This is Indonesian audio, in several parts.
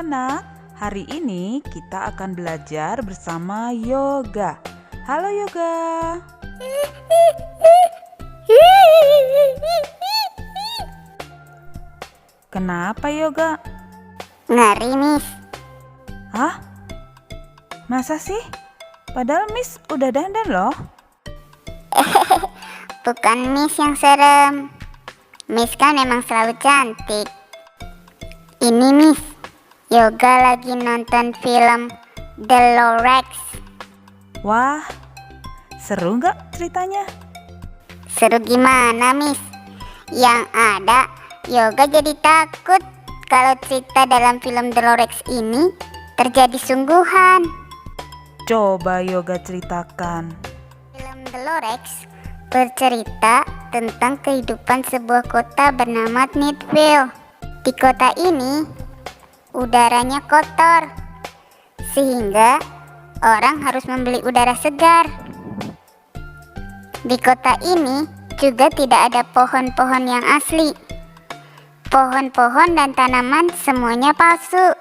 anak-anak, hari ini kita akan belajar bersama Yoga. Halo Yoga. Kenapa Yoga? Ngeri, Miss. Hah? Masa sih? Padahal Miss udah dandan loh. Bukan Miss yang serem. Miss kan emang selalu cantik. Ini Miss, Yoga lagi nonton film The Lorax. Wah, seru nggak ceritanya? Seru gimana Miss? Yang ada Yoga jadi takut kalau cerita dalam film The Lorax ini terjadi sungguhan. Coba Yoga ceritakan. Film The Lorax bercerita tentang kehidupan sebuah kota bernama Knightsville. Di kota ini, udaranya kotor, sehingga orang harus membeli udara segar. Di kota ini juga tidak ada pohon-pohon yang asli. Pohon-pohon dan tanaman semuanya palsu.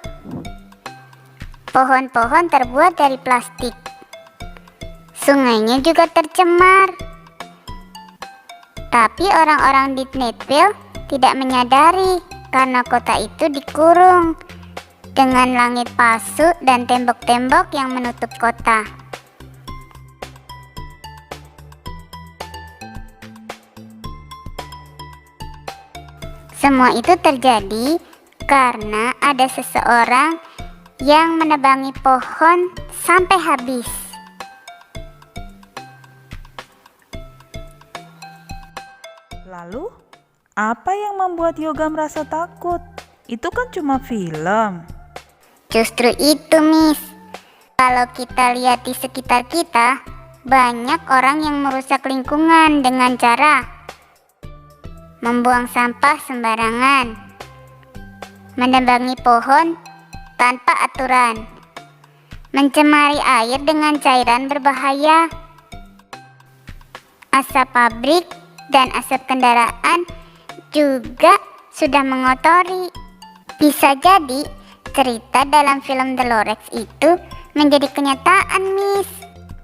Pohon-pohon terbuat dari plastik. Sungainya juga tercemar. Tapi orang-orang di Knightsville tidak menyadari karena kota itu dikurung dengan langit palsu dan tembok-tembok yang menutup kota. Semua itu terjadi karena ada seseorang yang menebangi pohon sampai habis. Lalu, apa yang membuat Yoga merasa takut? Itu kan cuma film. Justru itu, Miss. Kalau kita lihat di sekitar kita, banyak orang yang merusak lingkungan dengan cara membuang sampah sembarangan, menebangi pohon tanpa aturan, mencemari air dengan cairan berbahaya, asap pabrik dan asap kendaraan juga sudah mengotori. Bisa jadi cerita dalam film The Lorax itu menjadi kenyataan, Miss.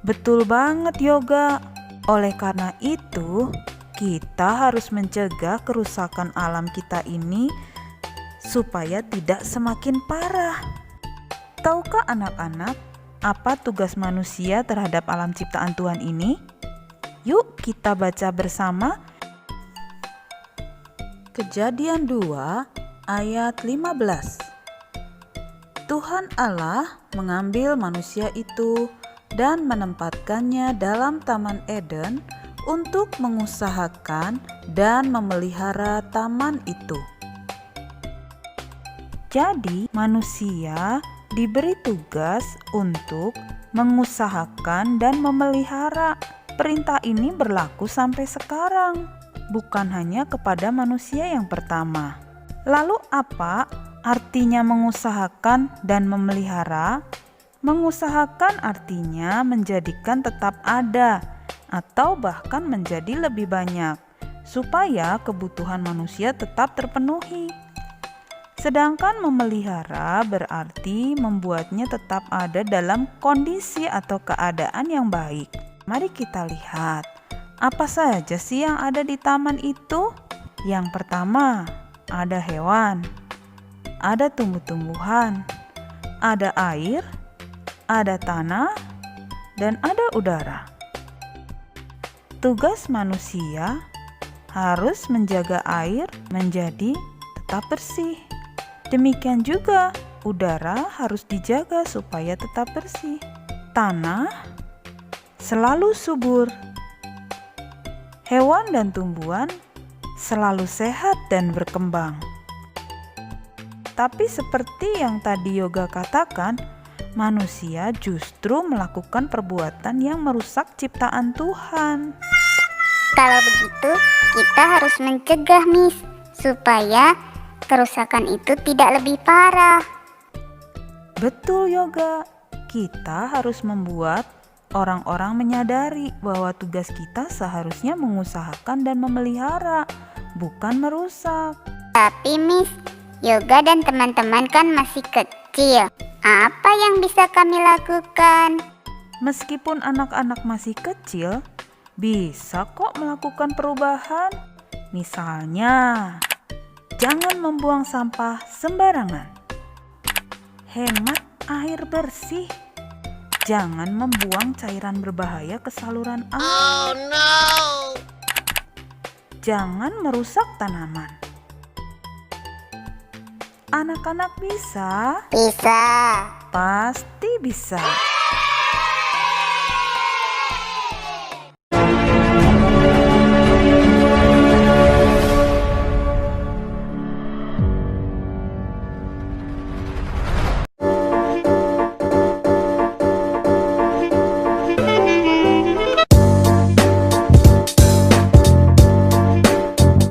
Betul banget Yoga. Oleh karena itu, kita harus mencegah kerusakan alam kita ini supaya tidak semakin parah. Tahukah anak-anak apa tugas manusia terhadap alam ciptaan Tuhan ini? Yuk kita baca bersama. Kejadian 2 ayat 15. Tuhan Allah mengambil manusia itu dan menempatkannya dalam Taman Eden untuk mengusahakan dan memelihara taman itu. Jadi manusia diberi tugas untuk mengusahakan dan memelihara. Perintah ini berlaku sampai sekarang, bukan hanya kepada manusia yang pertama. Lalu apa artinya mengusahakan dan memelihara? Mengusahakan artinya menjadikan tetap ada atau bahkan menjadi lebih banyak, supaya kebutuhan manusia tetap terpenuhi. Sedangkan memelihara berarti membuatnya tetap ada dalam kondisi atau keadaan yang baik. Mari kita lihat, apa saja sih yang ada di taman itu? Yang pertama, ada hewan, ada tumbuh-tumbuhan, ada air, ada tanah, dan ada udara. Tugas manusia harus menjaga air menjadi tetap bersih. Demikian juga udara harus dijaga supaya tetap bersih. Tanah selalu subur. Hewan dan tumbuhan selalu sehat dan berkembang. Tapi seperti yang tadi Yoga katakan, manusia justru melakukan perbuatan yang merusak ciptaan Tuhan. Kalau begitu, kita harus mencegah, Miss, supaya kerusakan itu tidak lebih parah. Betul Yoga, kita harus membuat orang-orang menyadari bahwa tugas kita seharusnya mengusahakan dan memelihara, bukan merusak. Tapi Miss, Yoga dan teman-teman kan masih kecil. kecil. Apa yang bisa kami lakukan? Meskipun anak-anak masih kecil, bisa kok melakukan perubahan. Misalnya, jangan membuang sampah sembarangan. Hemat air bersih. Jangan membuang cairan berbahaya ke saluran air. Oh no! Jangan merusak tanaman. Anak-anak bisa? Bisa. Pasti bisa.